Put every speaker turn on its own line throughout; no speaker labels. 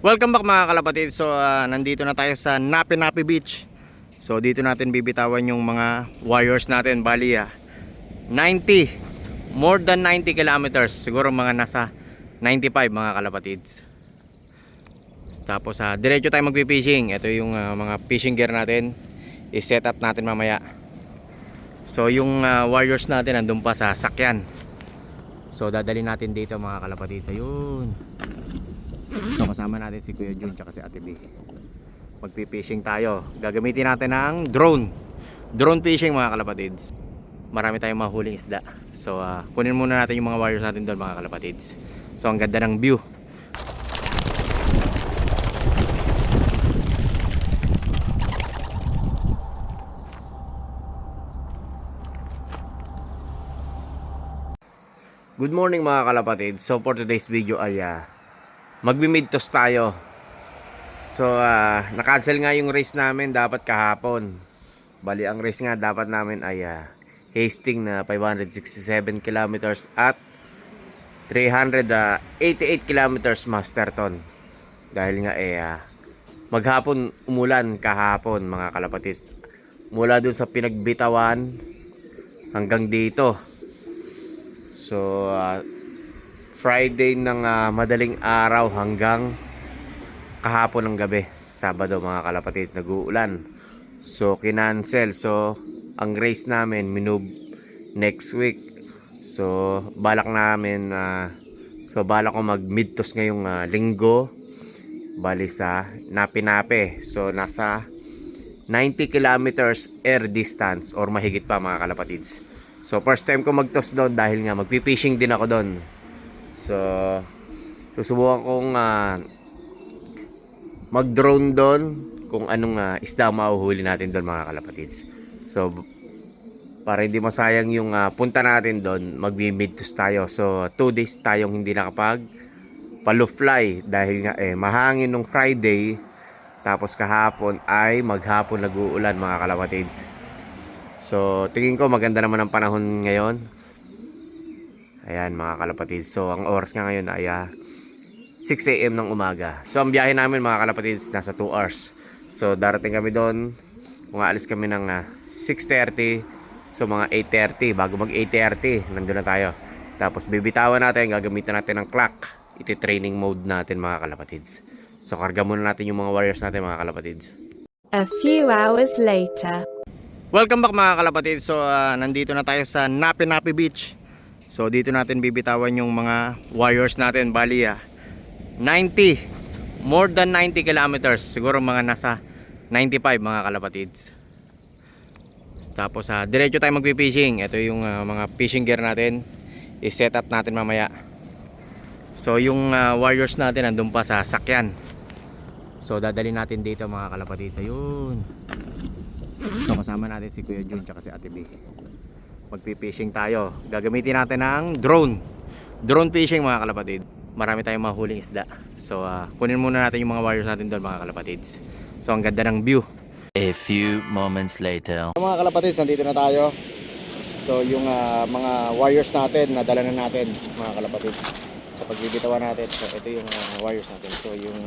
Welcome back mga kalapatid. So nandito na tayo sa Napi Beach. So dito natin bibitawan yung mga warriors natin. Bali 90, more than 90 kilometers. Siguro mga nasa 95 mga kalapatids. Tapos diretso tayo magpi-fishing. Ito yung mga fishing gear natin. I-set up natin mamaya. So yung warriors natin nandun pa sa sakyan. So dadali natin dito mga kalapatids. Ayun. So kasama natin si Kuya Jun at si Ate B. Magpi-fishing tayo. Gagamitin natin ng drone. Drone fishing mga kalapatids. Marami tayong mahuling isda. So kunin muna natin yung mga warriors natin doon mga kalapatids. So ang ganda ng view. Good morning mga kalapatids. So for today's video ay magbi-mid toss tayo. So na-cancel nga yung race namin dapat kahapon. Bali ang race nga dapat namin ay Hastings na 567 kilometers at 388 kilometers Masterton. Dahil nga maghapon umulan kahapon mga kalapatids. Mula dun sa Pinagbitawan hanggang dito. So Friday ng madaling araw hanggang kahapon ng gabi, Sabado mga kalapatids, nag-uulan. So kinancel. So ang race namin minove next week. So balak namin balak ko mag mid toss ngayong linggo. Bali sa Napi. So nasa 90 kilometers air distance or mahigit pa mga kalapatids. So first time ko mag-toss doon dahil nga magpi-fishing din ako doon. So susubukan kong mag-drone doon kung anong isda mahuhuli natin doon mga kalapatids. So para hindi masayang yung punta natin doon, magbi-mid toss tayo. So 2 days tayong hindi nakapag palo-fly dahil nga mahangin nung Friday. Tapos kahapon ay maghapon nag-uulan mga kalapatids. So tingin ko maganda naman ang panahon ngayon. Ayan mga kalapatids. So ang oras nga ngayon ay 6 AM ng umaga. So ang biyahe namin mga kalapatids nasa 2 hours. So darating kami doon. Kung aalis kami ng 6:30. So mga 8:30. Bago mag 8:30 nandun na tayo. Tapos bibitawan natin. Gagamitan natin ng clock. Iti-training mode natin mga kalapatids. So karga muna natin yung mga warriors natin mga kalapatids.
A few hours later.
Welcome back mga kalapatids. So nandito na tayo sa Napi Beach. So dito natin bibitawan yung mga warriors natin. Bali 90, more than 90 kilometers. Siguro mga nasa 95 mga kalapatids. Tapos diretso tayo magpi-fishing. Ito yung mga fishing gear natin. I-set up natin mamaya. So yung warriors natin nandun pa sa sakyan. So dadali natin dito mga kalapatids. Ayun. So kasama natin si Kuya Jun at si Ate B. Magpi-fishing tayo. Gagamitin natin ng drone. Drone fishing mga kalapatid. Marami tayong mahuling isda. So kunin muna natin yung mga warriors natin doon mga kalapatids. So ang ganda ng view.
A few moments later.
Mga kalapatids, nandito na tayo. So yung mga warriors natin, nadala na natin mga kalapatids sa pagbibitawan natin. So ito yung warriors natin. So yung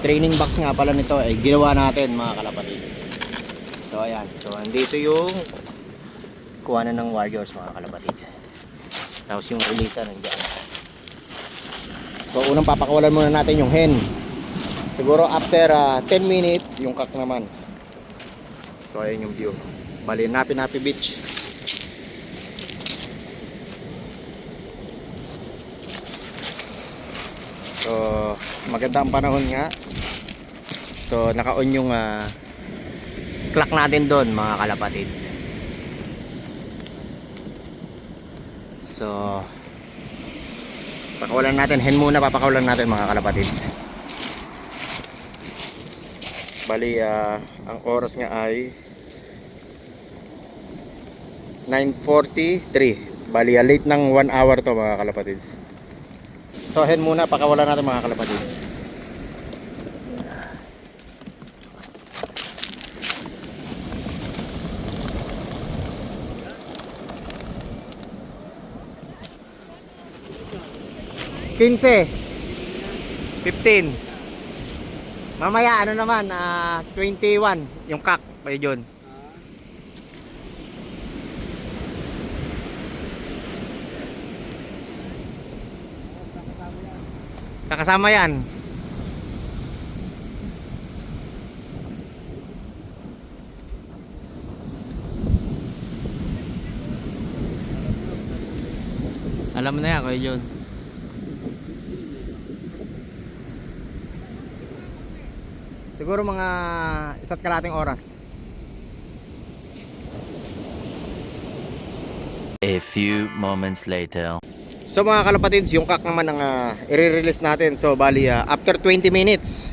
training box nga pala nito ay ginawa natin mga kalapatids. So ayan. So andito yung kuhanan ng warriors mga kalapatids. Tapos yung release nandiyan. So unang papakawalan muna natin yung hen. Siguro after 10 minutes yung kak naman. So ayun yung view. Bali Napi Beach. So maganda ang panahon nga. So naka-on yung clock natin doon mga kalapatids. So pakawalan natin, hen muna papakawalan natin mga kalapatids. Bali ang oras nga ay 9:43. Bali late ng 1 hour to mga kalapatids. So hen muna pakawalan natin mga kalapatids. $15, 15.
Mamaya ano naman, 21 yung kak pa yun. Kakasama yan. Alam mo na yan, Kuya Jun. Siguro mga 1.5 oras.
A few moments later.
So mga kalapatids, yung kak naman ang i-release natin. So bali after 20 minutes.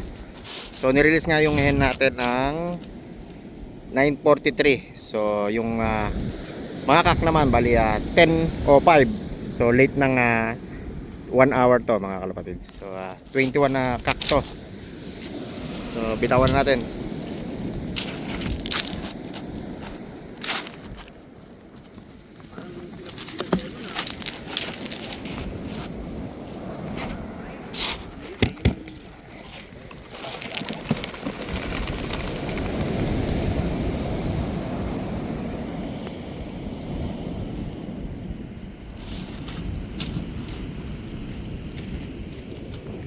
So nirelease nga yung hen natin ng 9:43. So yung mga kak naman bali 10:05. So late ng 1 hour to mga kalapatids. So 21 na kak to. So bitawan na natin.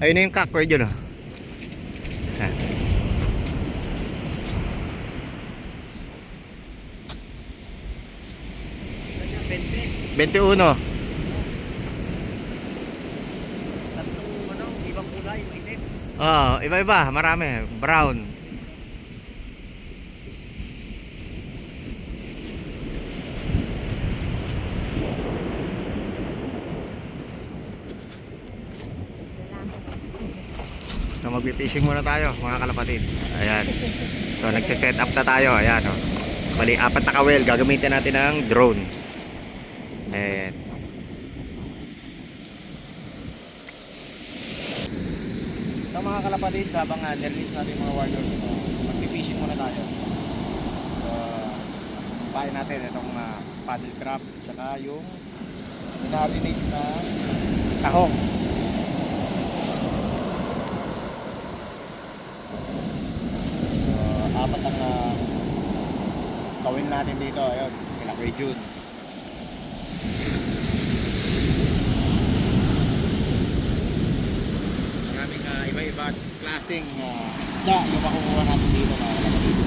Ayun na yung kak ko yun. Bente-uno.
Ibang kulay, itim.
Iba-iba, marami. Brown. So magpi-fishing muna tayo mga kalapatids. Ayan. So nagse-set up na tayo. Ayan oh. Bali 4 na kawel. Gagamitin natin ng drone. Ayan. So mga kalapatids, habang nirelease natin yung mga warriors, magpi-fishing muna tayo. So pain natin itong paddle crab tsaka yung minarinate na tahong. Apat ang kawin natin dito. Ayun, kila Kuya Jun. Maraming iba-iba klaseng isda yung makukuha natin dito mga kalapatids.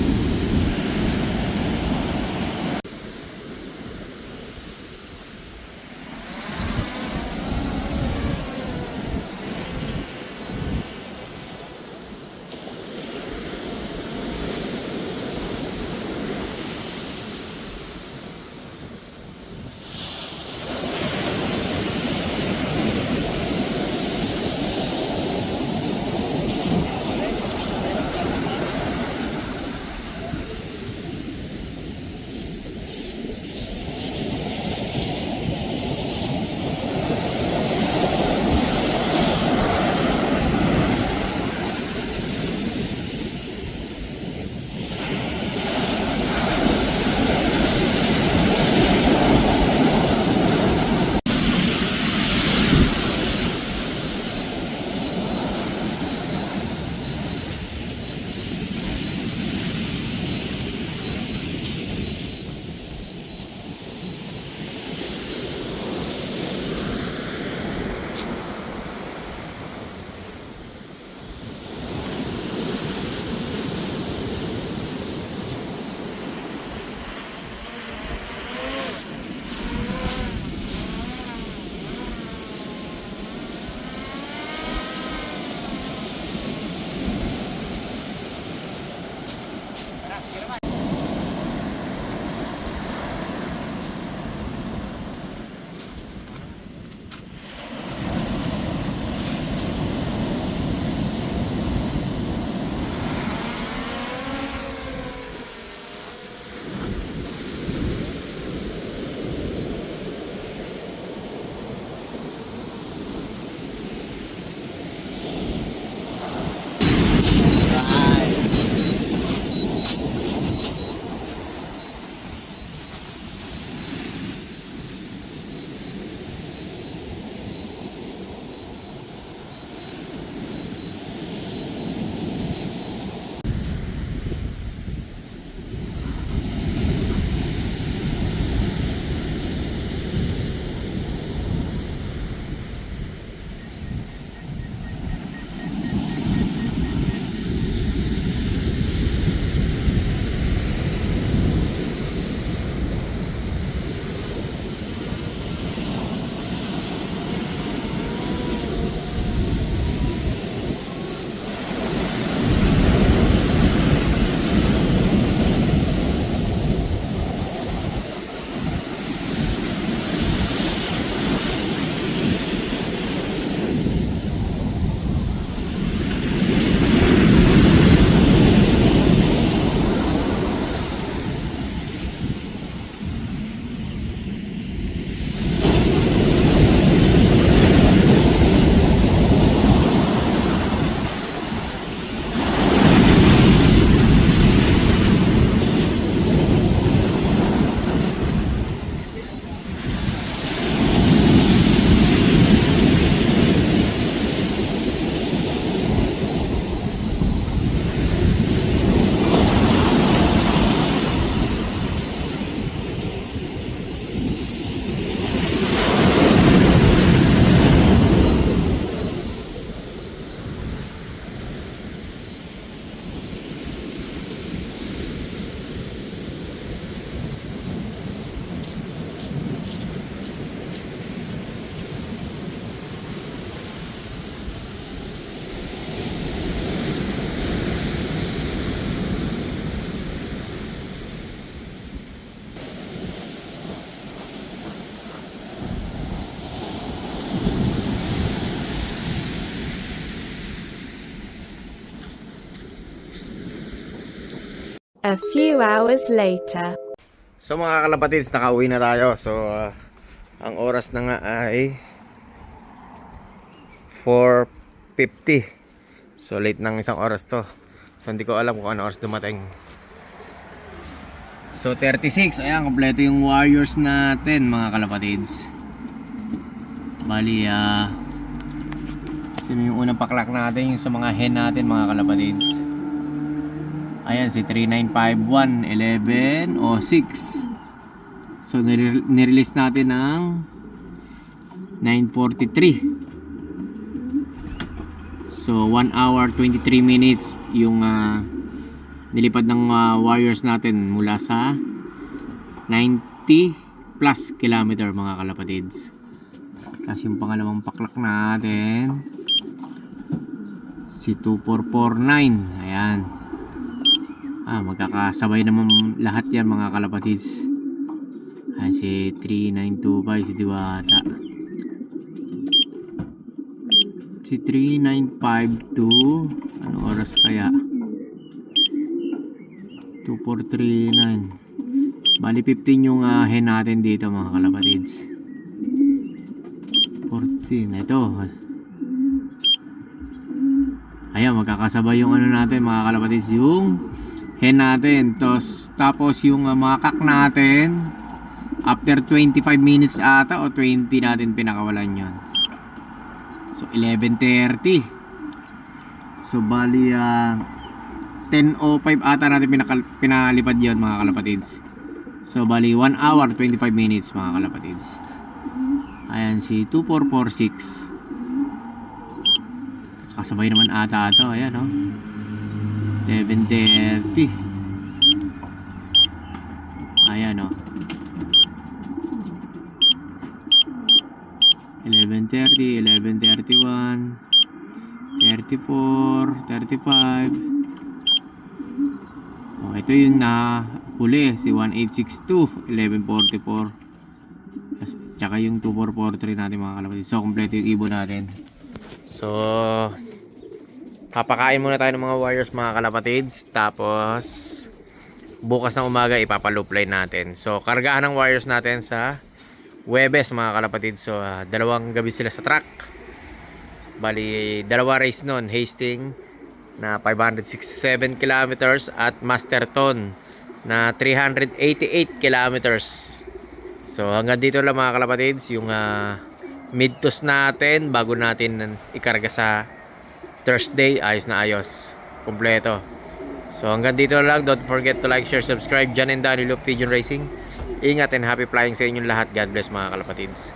A few hours later.
So mga kalapatids, nakauwi na tayo. So ang oras na nga ay 4:50. So late ng isang oras to. So hindi ko alam kung ano oras dumating. So 36, ayan, kompleto yung warriors natin mga kalapatids. Bali, sino yung unang paklak natin? Yung sa mga hen natin mga kalapatids. Ayan, si 3951, 11, o 6. So, nirelease natin ng 9:43. So, 1 hour, 23 minutes yung nilipad ng warriors natin mula sa 90 plus kilometer mga kalapatids. Tapos yung pangalawang paklak natin, si 2449. Ayan. Magkakasabay naman lahat yan mga kalapatids. Ayan, si 3925, si Diwata. Si 3952, anong oras kaya? 2439. Bali 15 yung hen natin dito mga kalapatids. 14, ito. Ayan, magkakasabay yung ano natin mga kalapatids, yung hen natin. Tapos yung mga kak natin, after 25 minutes ata o 20 natin pinakawalan yon. So 11:30. So bali 10:05 ata natin pinalipad yon mga kalapatids. So bali 1 hour 25 minutes mga kalapatids. Ayan, si 2446. Kasabay naman ata ito. Ayan, no? 11:30. Ayan, no? 11:30, 11:31, 34, 35. Oh, ito yung nahuli, si 1862, 11:44. Tsaka yung 2443 natin mga kalapatids. So, kompleto yung ibon natin. So, papakain muna tayo ng mga warriors mga kalapatids. Tapos bukas ng umaga ipapaloop line natin. So kargahan ng warriors natin sa Huwebes mga kalapatids. So 2 gabi sila sa truck. Bali 2 race nun, Hastings na 567 kilometers at Masterton na 388 kilometers. So hanggang dito lang mga kalapatids yung mid-toss natin bago natin ikarga sa Thursday. Ayos na ayos, kompleto. So hanggang dito lang. Don't forget to like, share, subscribe. John and Danny Loop Pigeon Racing. Ingat and happy flying sa inyong lahat. God bless mga kalapatids.